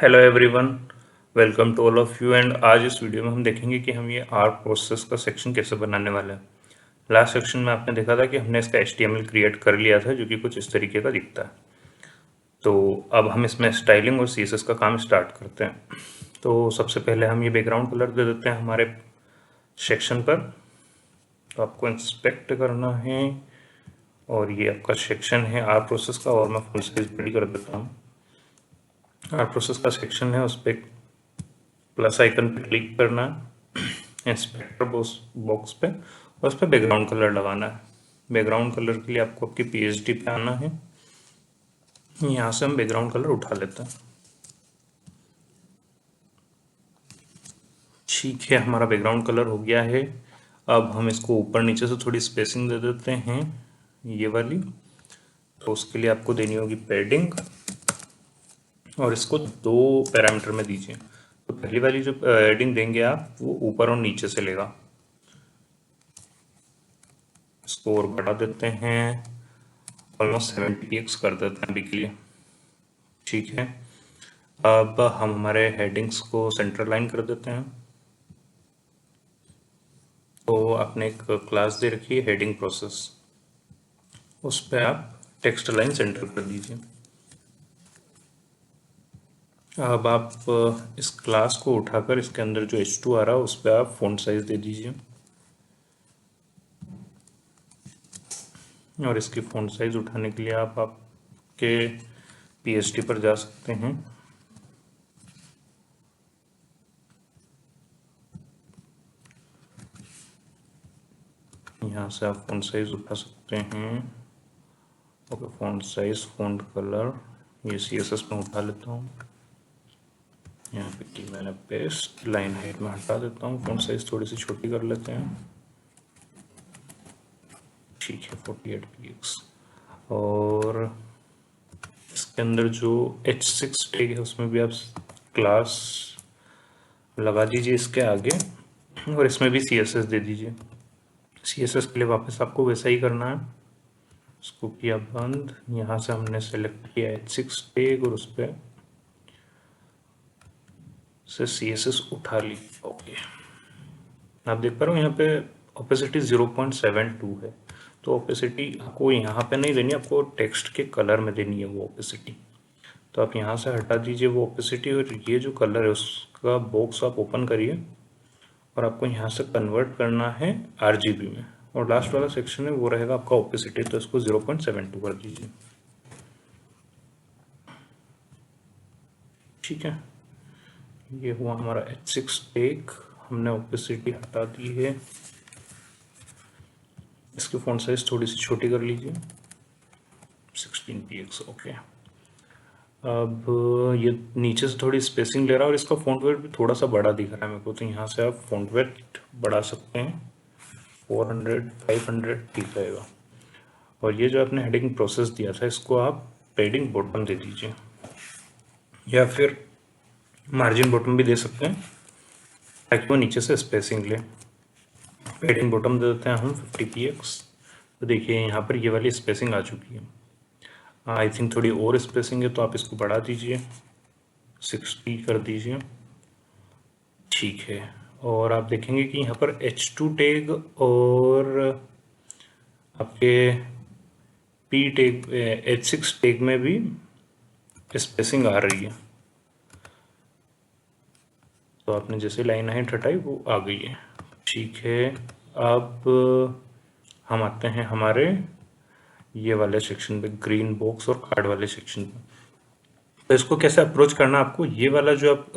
Hello everyone, welcome to all of you. And आज इस video में हम देखेंगे कि हम ये आर प्रोसेस का सेक्शन कैसे बनाने वाले हैं। लास्ट सेक्शन में आपने देखा था कि हमने इसका HTML क्रिएट कर लिया था, जो कि कुछ इस तरीके का दिखता है। तो अब हम इसमें स्टाइलिंग और CSS का काम स्टार्ट करते हैं। तो सबसे पहले हम ये बैकग्राउंड कलर दे देते हैं हमारे सेक्शन पर। तो आपको इंस्पेक्ट करना है और ये आपका सेक्शन है आर प्रोसेस का, और मैं फुल साइज बड़ी कर देता हूँ। आर प्रोसेस का सेक्शन है, उस पर प्लस आइकन पे क्लिक करना है इंस्पेक्टर बॉक्स पे, और उस पर बैकग्राउंड कलर लगाना है। बैकग्राउंड कलर के लिए आपको आपकी PhD पे आना है। यहाँ से हम बैकग्राउंड कलर उठा लेते हैं। ठीक है, हमारा बैकग्राउंड कलर हो गया है। अब हम इसको ऊपर नीचे से थोड़ी स्पेसिंग दे देते हैं, ये वाली। तो उसके लिए आपको देनी होगी पैडिंग, और इसको 2 पैरामीटर में दीजिए। तो पहली वाली जो पैडिंग देंगे आप, वो ऊपर और नीचे से लेगा। इसको और बढ़ा देते हैं, ऑलमोस्ट 70px कर देते हैं अभी के लिए। ठीक है, अब हम हमारे हेडिंग्स को सेंटर लाइन कर देते हैं। तो आपने एक क्लास दे रखी है हेडिंग प्रोसेस, उस पर आप टेक्स्ट लाइन सेंटर कर दीजिए। अब आप इस क्लास को उठाकर इसके अंदर जो H2 आ रहा है उस पर आप फ़ॉन्ट साइज दे दीजिए, और इसकी फ़ॉन्ट साइज उठाने के लिए आप आपके PhD पर जा सकते हैं। यहाँ से आप फ़ॉन्ट साइज उठा सकते हैं। Okay, font size, font colour, ये CSS में उठा लेता हूँ। यहाँ पे की मैंने पेस्ट, लाइन हाइट में हटा देता हूँ, फ़ॉन्ट साइज थोड़ी सी छोटी कर लेते हैं। ठीक है, 48px। और इसके अंदर जो H6 टैग है उसमें भी आप क्लास लगा दीजिए इसके आगे, और इसमें भी CSS दे दीजिए। CSS के लिए वापस आपको वैसा ही करना है। इसको किया बंद, यहाँ से हमने सेलेक्ट किया H6 टैग और उस पर से CSS उठा ली। ओके, आप देख पा रहे हो यहाँ पे ओपेसिटी 0.72 है। तो ओपेसिटी आपको यहाँ पे नहीं देनी, आपको टेक्स्ट के कलर में देनी है वो ओपेसिटी। तो आप यहाँ से हटा दीजिए वो ओपेसिटी, और ये जो कलर है उसका बॉक्स आप ओपन करिए, और आपको यहाँ से कन्वर्ट करना है RGB में। और लास्ट वाला सेक्शन है वो रहेगा आपका ओपेसिटी, तो इसको 0.72 कर दीजिए। ठीक है, ये हुआ हमारा H6 टैग। हमने ओपेसिटी हटा दी है। इसकी फ़ॉन्ट साइज थोड़ी सी छोटी कर लीजिए, 16px। ओके, अब ये नीचे से थोड़ी स्पेसिंग ले रहा है, और इसका फ़ॉन्ट वेट भी थोड़ा सा बड़ा दिख रहा है मेरे को। तो यहाँ से आप फ़ॉन्ट वेट बढ़ा सकते हैं, 400 500 ठीक रहेगा। और ये जो आपने हेडिंग प्रोसेस दिया था, इसको आप पैडिंग बॉटम दे दीजिए, या फिर मार्जिन बॉटम भी दे सकते हैं, ताकि वो नीचे से स्पेसिंग ले। पैडिंग बॉटम दे देते हैं हम 50px। तो देखिए यहाँ पर ये वाली स्पेसिंग आ चुकी है। आई थिंक थोड़ी और स्पेसिंग है, तो आप इसको बढ़ा दीजिए, 60 कर दीजिए। ठीक है, और आप देखेंगे कि यहाँ पर H2 टैग और आपके P टैग, H6 टैग में भी स्पेसिंग आ रही है। तो आपने जैसे लाइन हाइट हटाई वो आ गई है। ठीक है, अब हम आते हैं हमारे ये वाले सेक्शन पे, ग्रीन बॉक्स और कार्ड वाले सेक्शन पे। तो इसको कैसे अप्रोच करना है आपको, ये वाला जो आप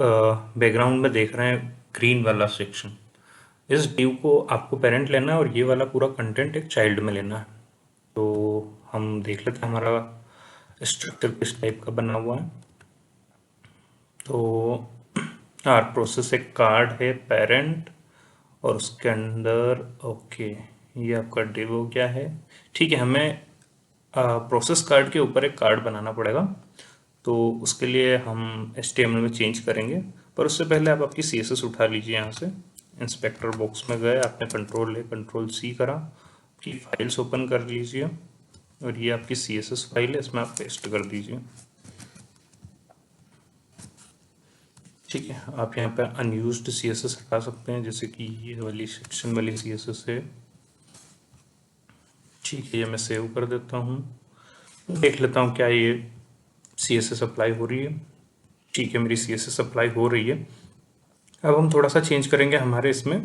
बैकग्राउंड में देख रहे हैं ग्रीन वाला सेक्शन, इस डिव को आपको पेरेंट लेना है, और ये वाला पूरा कंटेंट एक चाइल्ड में लेना है। तो हम देख लेते हैं हमारा स्ट्रक्चर किस टाइप का बना हुआ है। तो आर प्रोसेस एक कार्ड है पेरेंट, और उसके अंदर ओके ये आपका डिव हो गया है। ठीक है, हमें प्रोसेस कार्ड के ऊपर एक कार्ड बनाना पड़ेगा। तो उसके लिए हम HTML में चेंज करेंगे, पर उससे पहले आप आपकी CSS उठा लीजिए। यहाँ से इंस्पेक्टर बॉक्स में गए, आपने कंट्रोल C करा, आपकी फाइल्स ओपन कर लीजिए, और ये आपकी CSS फाइल है, इसमें आप पेस्ट कर दीजिए। ठीक है, आप यहाँ पे अनयूज्ड CSS हटा सकते हैं, जैसे कि ये वाली सेक्शन वाली CSS है। ठीक है, ये मैं सेव कर देता हूँ, देख लेता हूँ क्या ये CSS अप्लाई हो रही है। ठीक है, मेरी CSS अप्लाई हो रही है। अब हम थोड़ा सा चेंज करेंगे हमारे इसमें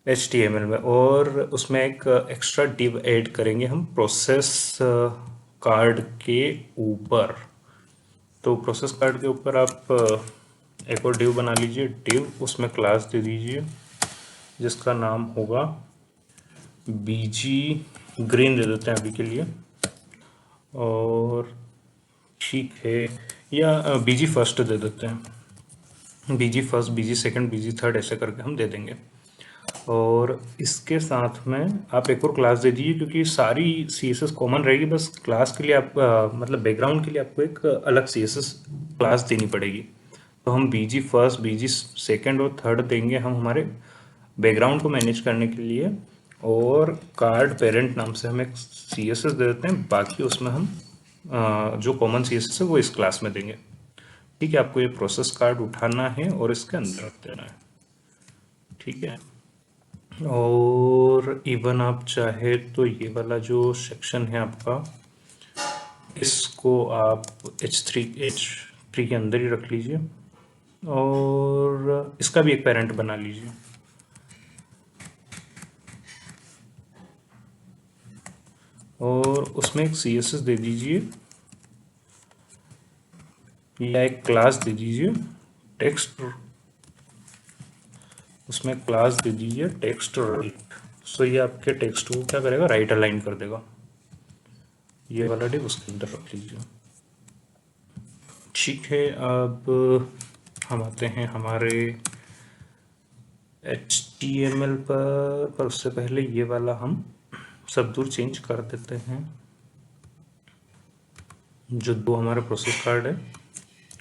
HTML में, और उसमें एक एक्स्ट्रा डिव ऐड करेंगे हम प्रोसेस कार्ड के ऊपर। तो प्रोसेस कार्ड के ऊपर आप एक और डिव बना लीजिए, डिव उसमें क्लास दे दीजिए जिसका नाम होगा BG ग्रीन दे देते हैं अभी के लिए। और ठीक है, या BG फर्स्ट दे देते हैं, BG first, BG second, BG third, ऐसे करके हम दे देंगे। और इसके साथ में आप एक और क्लास दे दीजिए, क्योंकि सारी CSS कॉमन रहेगी, बस क्लास के लिए आप मतलब बैकग्राउंड के लिए आपको एक अलग CSS क्लास देनी पड़ेगी। तो हम BG फर्स्ट, BG सेकंड और थर्ड देंगे हम हमारे बैकग्राउंड को मैनेज करने के लिए, और कार्ड पेरेंट नाम से हम एक CSS दे देते हैं। बाकी उसमें हम जो कॉमन CSS है वो इस क्लास में देंगे। ठीक है, आपको ये प्रोसेस कार्ड उठाना है और इसके अंदर रख देना है। ठीक है, और इवन आप चाहे तो ये वाला जो सेक्शन है आपका, इसको आप H3 के अंदर ही रख लीजिए, और इसका भी एक पेरेंट बना लीजिए। और उसमें एक CSS दे दीजिए, या एक क्लास दे दीजिए टेक्स्ट, उसमें क्लास दे दीजिए टेक्स्ट राइट। सो ये आपके टेक्स्ट को क्या करेगा, राइट अलाइन कर देगा। ये वाला डिव उसके अंदर रख लीजिए। ठीक है, अब हम आते हैं हमारे HTML पर उससे पहले ये वाला हम सब दूर चेंज कर देते हैं। जो दो हमारे प्रोसेस कार्ड है,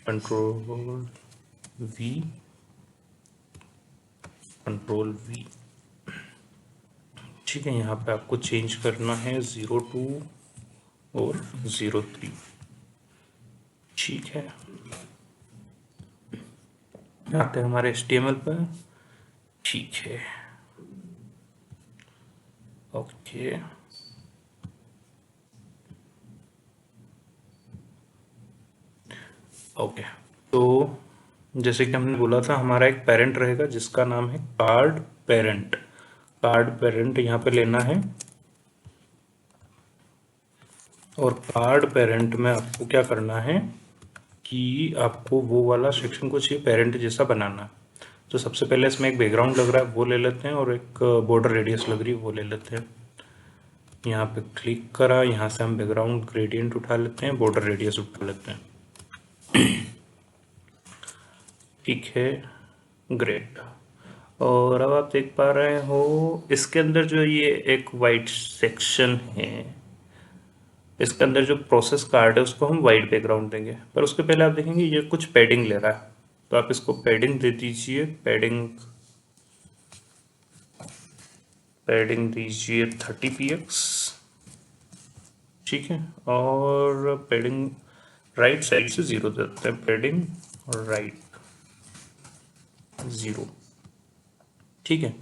Ctrl+V, Ctrl+V। ठीक है, यहाँ पे आपको चेंज करना है 02 और 03। ठीक है, आते हैं हमारे HTML पर। ठीक है, ओके, ओके। तो जैसे कि हमने बोला था, हमारा एक पेरेंट रहेगा जिसका नाम है कार्ड पेरेंट। कार्ड पेरेंट यहाँ पे लेना है, और कार्ड पेरेंट में आपको क्या करना है कि आपको वो वाला सेक्शन कुछ ये पेरेंट जैसा बनाना है। तो सबसे पहले इसमें एक बैकग्राउंड लग रहा है वो ले लेते हैं, और एक बॉर्डर रेडियस लग रही है वो ले लेते हैं। यहाँ पे क्लिक करा, यहाँ से हम बैकग्राउंड ग्रेडियंट उठा लेते हैं, बॉर्डर रेडियस उठा लेते हैं। ठीक है, ग्रेट। और अब आप देख पा रहे हो इसके अंदर जो ये एक वाइट सेक्शन है, इसके अंदर जो प्रोसेस कार्ड है उसको हम वाइट बैकग्राउंड देंगे। पर उसके पहले आप देखेंगे ये कुछ पैडिंग ले रहा है, तो आप इसको पैडिंग दे दीजिए। पैडिंग दीजिए 30 px। ठीक है, और पैडिंग राइट साइड से 0 देते हैं, पैडिंग राइट 0। ठीक है,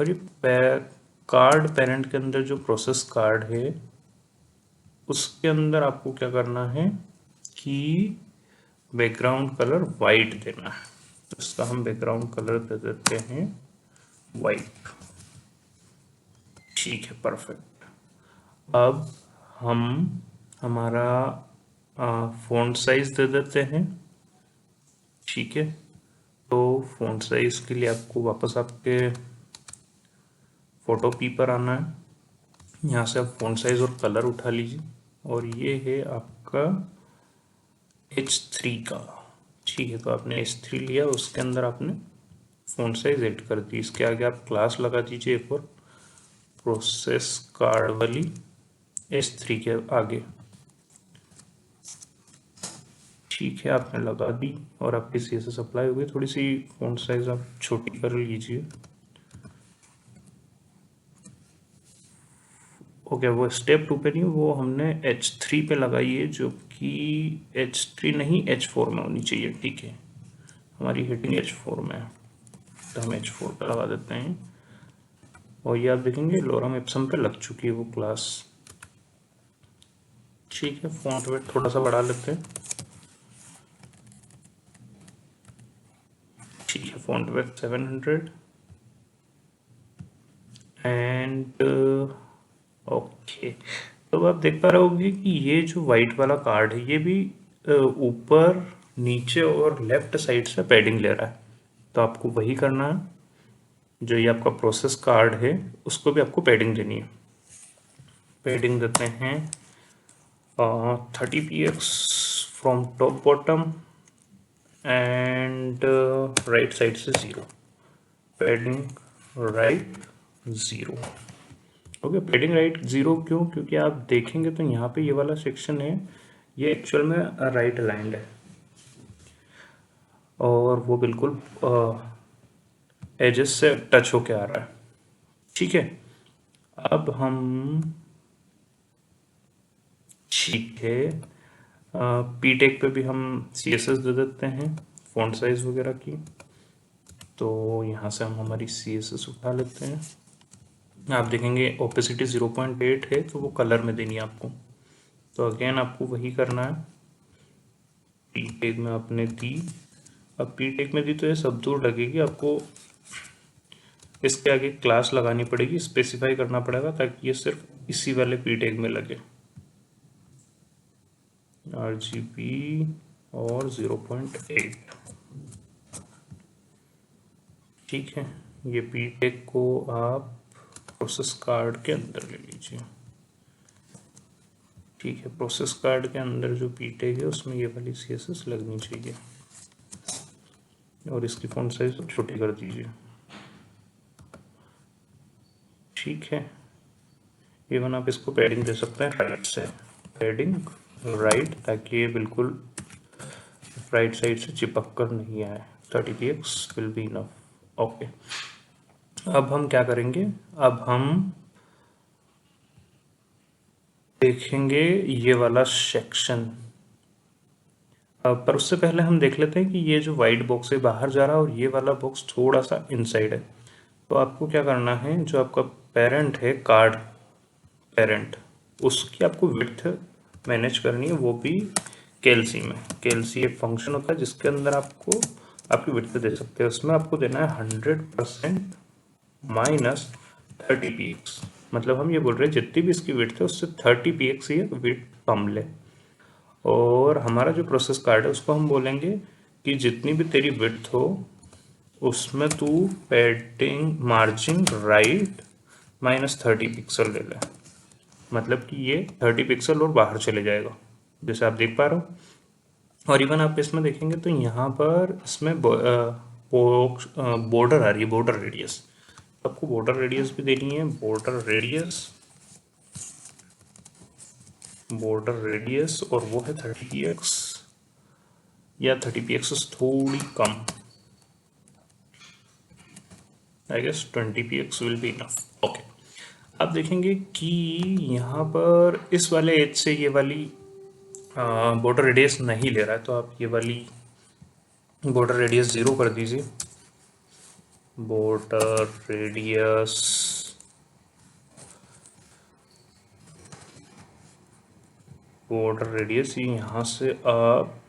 और ये कार्ड पेरेंट के अंदर जो प्रोसेस कार्ड है उसके अंदर आपको क्या करना है कि बैकग्राउंड कलर वाइट देना है। तो इसका हम बैकग्राउंड कलर दे देते हैं वाइट। ठीक है, परफेक्ट। अब हम हमारा फ़ॉन्ट साइज दे देते हैं। ठीक है, तो फ़ॉन्ट साइज के लिए आपको वापस आपके फोटो पी पर आना है। यहाँ से आप फ़ॉन्ट साइज और कलर उठा लीजिए, और ये है आपका H3 का। ठीक है, तो आपने H3 लिया, उसके अंदर आपने फ़ॉन्ट साइज ऐड कर दी। इसके आगे आप क्लास लगा दीजिए एक और प्रोसेस कार्ड वाली H3 के आगे। ठीक है, आपने लगा दी और आपकी CSS अप्लाई हो गई। थोड़ी सी फ़ॉन्ट साइज आप छोटी कर लीजिए। ओके, वो स्टेप 2 पे नहीं, वो हमने H3 पे लगाई है, जो कि H3 नहीं H4 में होनी चाहिए। ठीक है, हमारी हेडिंग H4 में है, तो हम H4 पे लगा देते हैं। और ये आप देखेंगे लोरम इप्सम पे लग चुकी है वो क्लास। ठीक है, फॉन्ट वेट थोड़ा सा बढ़ा लेते हैं। ठीक है, फॉन्ट वेट 700 एंड ओके। तो आप देख पा रहे होंगे कि ये जो वाइट वाला कार्ड है ये भी ऊपर नीचे और लेफ्ट साइड से पैडिंग ले रहा है, तो आपको वही करना है। जो ये आपका प्रोसेस कार्ड है उसको भी आपको पैडिंग देनी है। पैडिंग देते हैं 30 px from top bottom and right side से 0, padding right 0। Okay, padding right 0 क्यों? क्योंकि आप देखेंगे तो यहाँ पे ये वाला सेक्शन है, ये एक्चुअल में राइट अलाइंड है और वो बिल्कुल एजेस से टच होके आ रहा है। ठीक है, अब हम ठीक है पीटेक पे भी हम CSS दे देते हैं फॉन्ट साइज वगैरह की। तो यहाँ से हम हमारी CSS उठा लेते हैं। आप देखेंगे ओपेसिटी 0.8 है, तो वो कलर में देनी है आपको। तो अगेन आपको वही करना है। पीटेक में आपने दी, अब पीटेक में दी तो ये सब दूर लगेगी, आपको इसके आगे क्लास लगानी पड़ेगी, स्पेसिफाई करना पड़ेगा ताकि ये सिर्फ इसी वाले पीटेक में लगे। RGB और 0.8। ठीक है, ये पीटेक को आप प्रोसेस कार्ड के अंदर ले लीजिए। ठीक है, प्रोसेस कार्ड के अंदर जो पीटेक है उसमें ये वाली CSS लगनी चाहिए और इसकी फॉन्ट साइज छोटी कर दीजिए। ठीक है, इवन आप इसको पैडिंग दे सकते हैं राइट से, पैडिंग राइट, ताकि ये बिल्कुल राइट साइड से चिपक कर नहीं आए। 30 px will be enough. Okay, अब हम क्या करेंगे, अब हम देखेंगे ये वाला सेक्शन। पर उससे पहले हम देख लेते हैं कि ये जो वाइट बॉक्स है बाहर जा रहा है और ये वाला बॉक्स थोड़ा सा इनसाइड है। तो आपको क्या करना है, जो आपका पेरेंट है कार्ड पेरेंट, उसकी आपको विड्थ मैनेज करनी है, वो भी KLC में। KLC एक फंक्शन होता है जिसके अंदर आपको आपकी विड्थ दे सकते हैं। उसमें आपको देना है 100% माइनस 30 px। मतलब हम ये बोल रहे हैं जितनी भी इसकी विड्थ है उससे 30 px ही विड्थ कम ले। और हमारा जो प्रोसेस कार्ड है उसको हम बोलेंगे कि जितनी भी तेरी विड्थ हो उसमें तू पैडिंग मार्जिन राइट -30 पिक्सल ले ले। मतलब कि ये 30 पिक्सल और बाहर चले जाएगा, जैसे आप देख पा रहे हो। और इवन आप इसमें देखेंगे तो यहाँ पर इसमें बॉर्डर आ रही है, बॉर्डर रेडियस। आपको बॉर्डर रेडियस भी देनी है, बॉर्डर रेडियस और वो है 30 px या 30 px से थोड़ी कम, I guess 20 px will be enough. Okay, आप देखेंगे कि यहाँ पर इस वाले एज से ये वाली बॉर्डर रेडियस नहीं ले रहा है, तो आप ये वाली बॉर्डर रेडियस 0 कर दीजिए। बॉर्डर रेडियस यहाँ से आप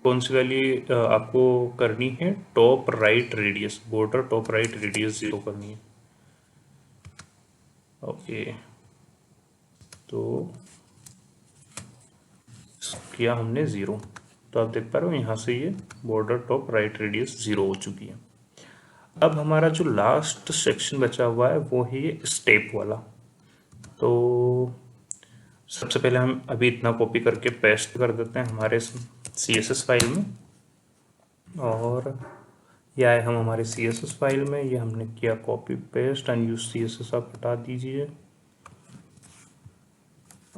कौन सी वाली आपको करनी है, top right radius, border top right radius 0 करनी है। ओके, तो किया हमने 0, तो आप देख पा रहे हो यहाँ से ये बॉर्डर टॉप राइट रेडियस 0 हो चुकी है। अब हमारा जो लास्ट सेक्शन बचा हुआ है वो है ये स्टेप वाला। तो सबसे पहले हम अभी इतना कॉपी करके पेस्ट कर देते हैं हमारे CSS फाइल में। और ये आए हम हमारे CSS फाइल में, ये हमने किया कॉपी पेस्ट, अनयूज CSS आप हटा दीजिए।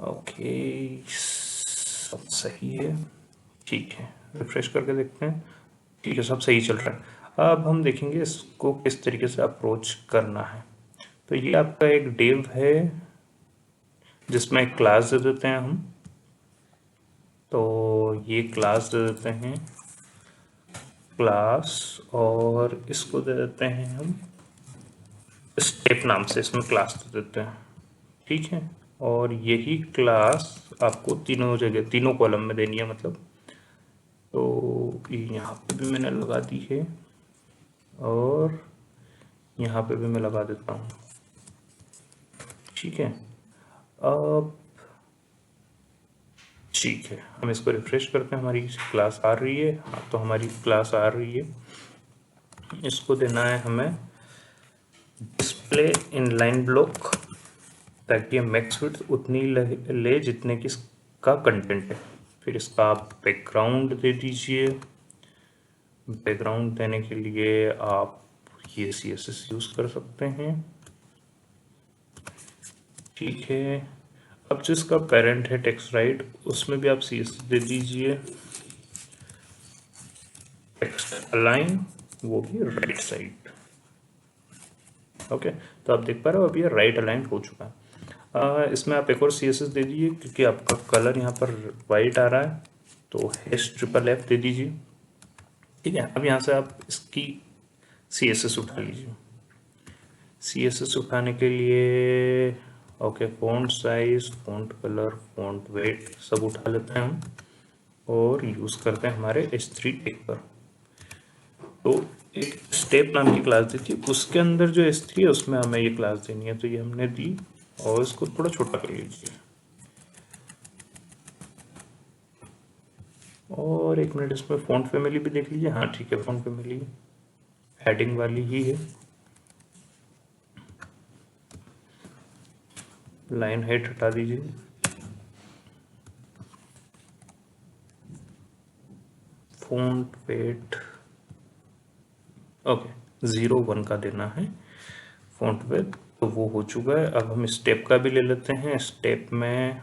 ओके, सब सही है। ठीक है, रिफ्रेश करके देखते हैं। ठीक है, सब सही चल रहा है। अब हम देखेंगे इसको किस तरीके से अप्रोच करना है। तो ये आपका एक डिव है जिसमें एक क्लास दे देते हैं हम। तो ये क्लास दे देते हैं क्लास और इसको दे देते हैं हम स्टेप नाम से, इसमें क्लास दे देते हैं, ठीक है। और यही क्लास आपको तीनों जगह, तीनों कॉलम में देनी है मतलब। तो यहाँ पे भी मैंने लगा दी है और यहाँ पे भी मैं लगा देता हूँ, ठीक है। अब ठीक है, हम इसको रिफ्रेश करते हैं, हमारी क्लास आ रही है। हाँ, तो हमारी क्लास आ रही है। इसको देना है हमें डिस्प्ले इनलाइन ब्लॉक, ताकि ये मैक्स विड्थ उतनी ले जितने की इसका कंटेंट है। फिर इसका आप बैकग्राउंड दे दीजिए। बैकग्राउंड देने के लिए आप ये CSS यूज़ कर सकते हैं, ठीक है। अब जो इसका पेरेंट है टेक्स्ट राइट, उसमें भी आप CSS दे दीजिए। टेक्स्ट अलाइन, वो भी राइट साइड, ओके। तो आप देख पा रहे हो अब ये राइट अलाइन हो चुका है। इसमें आप एक और CSS दे दीजिए, क्योंकि आपका कलर यहाँ पर वाइट आ रहा है, तो #F दे दीजिए, ठीक है। अब यहाँ से आप इसकी CSS उठा लीजिए। CSS उठाने के लिए okay, font size, font colour, font weight सब उठा लेते हैं हम और यूज़ करते हैं हमारे H3 टैग पर। तो एक स्टेप नाम की क्लास दी थी, उसके अंदर जो H3 है उसमें हमें ये क्लास देनी है, तो ये हमने दी। और इसको थोड़ा छोटा कर लीजिए और एक मिनट इसमें फ़ॉन्ट फैमिली भी देख लीजिए। हाँ ठीक है, फ़ॉन्ट फैमिली हेडिंग वाली ही है। लाइन हाइट हटा दीजिए, फ़ॉन्ट वेट ओके 0:1 का देना है फ़ॉन्ट वेट, तो वो हो चुका है। अब हम स्टेप का भी ले लेते हैं। स्टेप में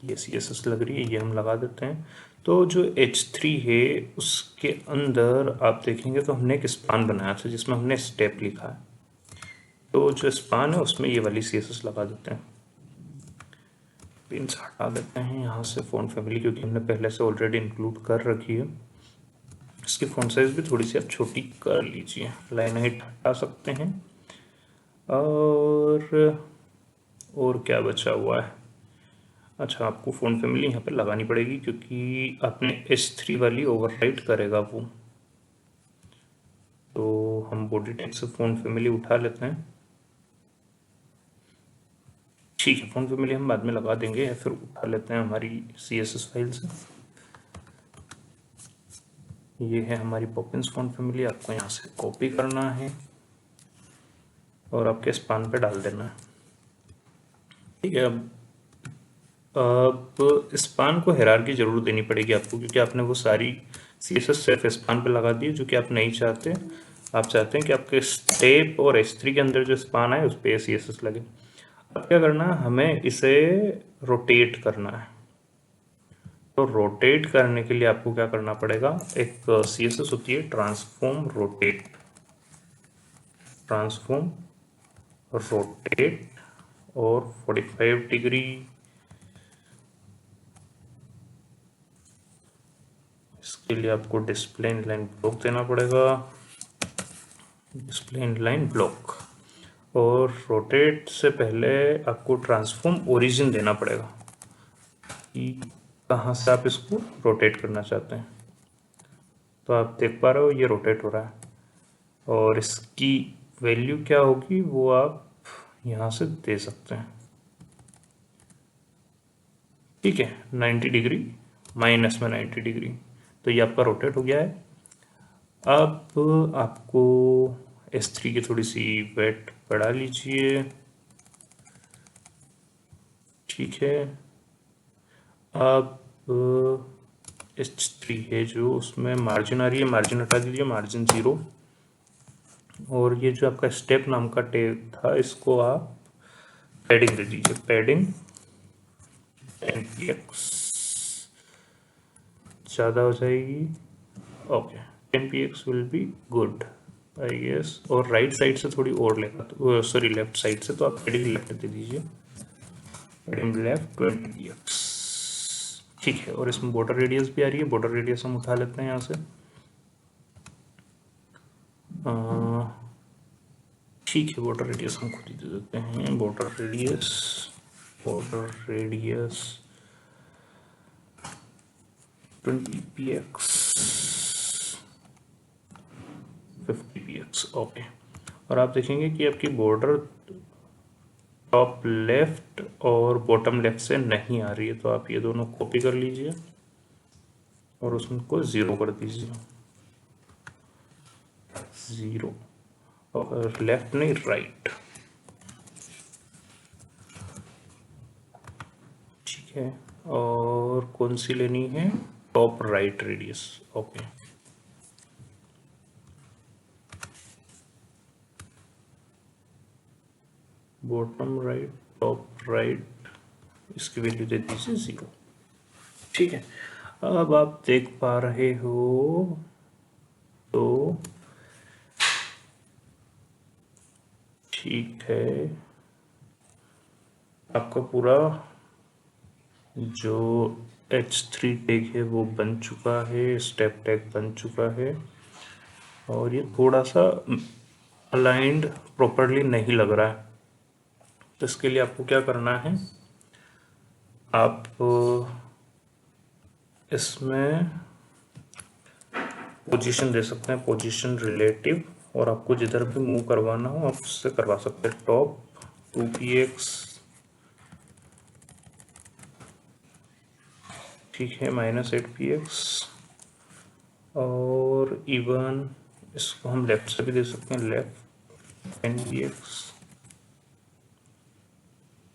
ये CSS लग रही है, ये हम लगा देते हैं। तो जो H3 है उसके अंदर आप देखेंगे तो हमने एक स्पान बनाया था जिसमें हमने स्टेप लिखा है, तो जो स्पान है उसमें ये वाली CSS लगा देते हैं। पिन्स हटा देते हैं यहाँ से फ़ॉन्ट फैमिली, क्योंकि हमने पहले से ऑलरेडी इंक्लूड कर रखी है। इसकी फ़ॉन्ट साइज भी थोड़ी सी आप छोटी कर लीजिए। लाइन हाइट हटा सकते हैं। और क्या बचा हुआ है? अच्छा, आपको फ़ॉन्ट फैमिली यहाँ पे लगानी पड़ेगी, क्योंकि आपने H3 वाली ओवरराइट करेगा वो। तो हम बॉडी टैग से फ़ॉन्ट फैमिली उठा लेते हैं, ठीक है। फ़ॉन्ट फैमिली हम बाद में लगा देंगे, या फिर उठा लेते हैं हमारी CSS फाइल से। ये है हमारी पॉपिंस फ़ॉन्ट फैमिली, आपको यहाँ से कॉपी करना है और आपके स्पान पे डाल देना है, ठीक है। अब स्पान को हायरार्की जरूर देनी पड़ेगी आपको, क्योंकि आपने वो सारी CSS सिर्फ स्पान पे लगा दी है, जो कि आप नहीं चाहते। आप चाहते हैं कि आपके स्टेप और H3 के अंदर जो स्पान है उस पर CSS लगे। अब क्या करना है, हमें इसे रोटेट करना है। तो रोटेट करने के लिए आपको क्या करना पड़ेगा, एक CSS होती है ट्रांसफॉर्म रोटेट, ट्रांसफॉर्म रोटेट और 45 डिग्री। इसके लिए आपको डिस्प्ले इनलाइन ब्लॉक देना पड़ेगा, डिस्प्ले इनलाइन ब्लॉक। और रोटेट से पहले आपको ट्रांसफॉर्म ओरिजिन देना पड़ेगा कि कहाँ से आप इसको रोटेट करना चाहते हैं। तो आप देख पा रहे हो ये रोटेट हो रहा है, और इसकी वैल्यू क्या होगी वो आप यहाँ से दे सकते हैं, ठीक है। 90 डिग्री माइनस में 90 डिग्री, तो ये आपका रोटेट हो गया है। अब आपको S3 की थोड़ी सी वेट बढ़ा लीजिए, ठीक है। अब H3 है जो, उसमें मार्जिन आ रही है, मार्जिन हटा दीजिए, मार्जिन 0। और ये जो आपका स्टेप नाम का टैग था, इसको आप पैडिंग दे दीजिए, पैडिंग 10px ज़्यादा हो जाएगी, okay 10px will be good I guess. और राइट साइड से थोड़ी और लेगा, तो सॉरी लेफ्ट साइड से, तो आप पैडिंग लेफ्ट दे दीजिए, पैडिंग लेफ्ट 20px, ठीक है। और इसमें बॉर्डर रेडियस भी आ रही है, बॉर्डर रेडियस हम उठा लेते हैं यहाँ से। ठीक है, बॉर्डर रेडियस हम खुद ही दे देते हैं। Border radius 20 px 50 px। Okay, और आप देखेंगे कि आपकी बॉर्डर टॉप लेफ्ट और बॉटम लेफ्ट से नहीं आ रही है, तो आप ये दोनों कॉपी कर लीजिए और उसको 0 कर दीजिए। 0 और लेफ्ट नहीं, राइट। ठीक है, और कौन सी लेनी है? Top right radius. Okay, bottom right, top right, इसकी वैल्यू दे दीजिए 0। ठीक है, अब आप देख पा रहे हो तो ठीक है, आपका पूरा जो H3 टैग है वो बन चुका है, स्टेप टैग बन चुका है, और ये थोड़ा सा अलाइंड प्रॉपरली नहीं लग रहा है। तो इसके लिए आपको क्या करना है, आप इसमें पोजीशन दे सकते हैं, पोजीशन रिलेटिव, और आपको जिधर भी मूव करवाना हो आप उससे करवा सकते हैं। टॉप 2px, ठीक है, -8px, और इवन इसको हम लेफ्ट से भी दे सकते हैं, लेफ्ट 10px।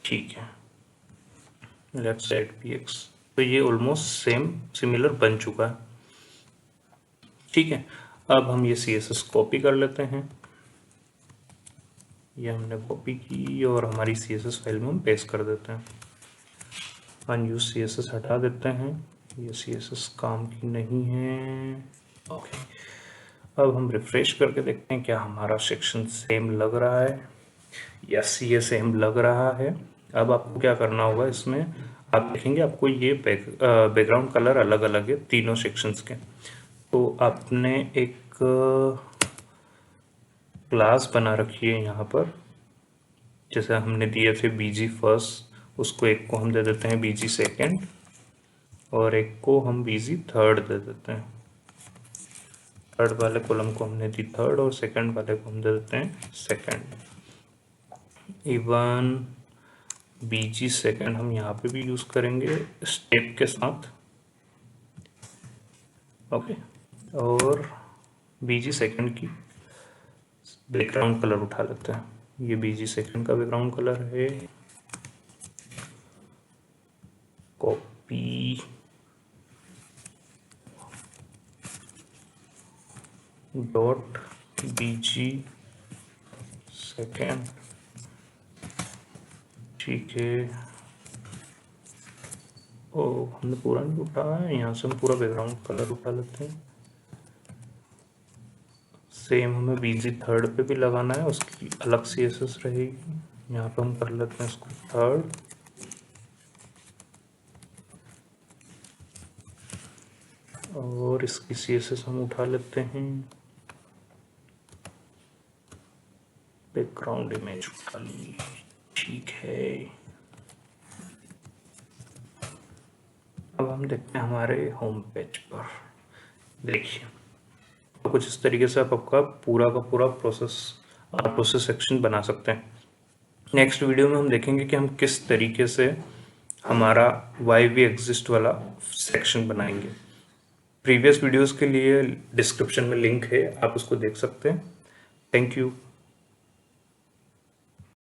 ठीक है, लेफ्ट से 8px। तो ये ऑलमोस्ट सिमिलर बन चुका है। ठीक है, अब हम ये CSS कॉपी कर लेते हैं। ये हमने कॉपी की और हमारी CSS फाइल में हम पेस्ट कर देते हैं। अनयूज CSS हटा देते हैं, ये CSS काम की नहीं है। ओके, अब हम रिफ्रेश करके देखते हैं क्या हमारा सेक्शन सेम लग रहा है। यस, ये सेम लग रहा है। अब आपको क्या करना होगा, इसमें आप देखेंगे आपको ये बैकग्राउंड कलर अलग अलग है तीनों सेक्शंस के। तो आपने एक क्लास बना रखी है यहाँ पर, जैसे हमने दिए थे BG फर्स्ट, उसको एक को हम दे देते हैं BG सेकेंड, और एक को हम BG थर्ड दे देते हैं। थर्ड वाले कॉलम को हमने दी थर्ड, और सेकंड वाले को हम दे देते हैं सेकंड। इवन BG सेकंड हम यहाँ पे भी यूज करेंगे स्टेप के साथ। ओके, और BG सेकंड की बैकग्राउंड कलर उठा लेते हैं। ये BG सेकंड का बैकग्राउंड कलर है, कॉपी, डॉट BG सेकंड। ठीक है, ओ हमने पूरा नहीं उठाया है, यहाँ से हम पूरा बैकग्राउंड कलर उठा लेते हैं। सेम हमें BG थर्ड पे भी लगाना है, उसकी अलग CSS रहेगी। यहाँ पे हम कर लेते हैं इसको थर्ड, और इसकी CSS हम उठा लेते हैं, बैकग्राउंड इमेज उठा ली। ठीक है, अब हम देखते हैं हमारे होम पेज पर। देखिए, तो कुछ इस तरीके से आप आपका पूरा का पूरा प्रोसेस सेक्शन बना सकते हैं। नेक्स्ट वीडियो में हम देखेंगे कि हम किस तरीके से हमारा YVExist वाला सेक्शन बनाएंगे। प्रीवियस वीडियोस के लिए डिस्क्रिप्शन में लिंक है, आप उसको देख सकते हैं। Thank you.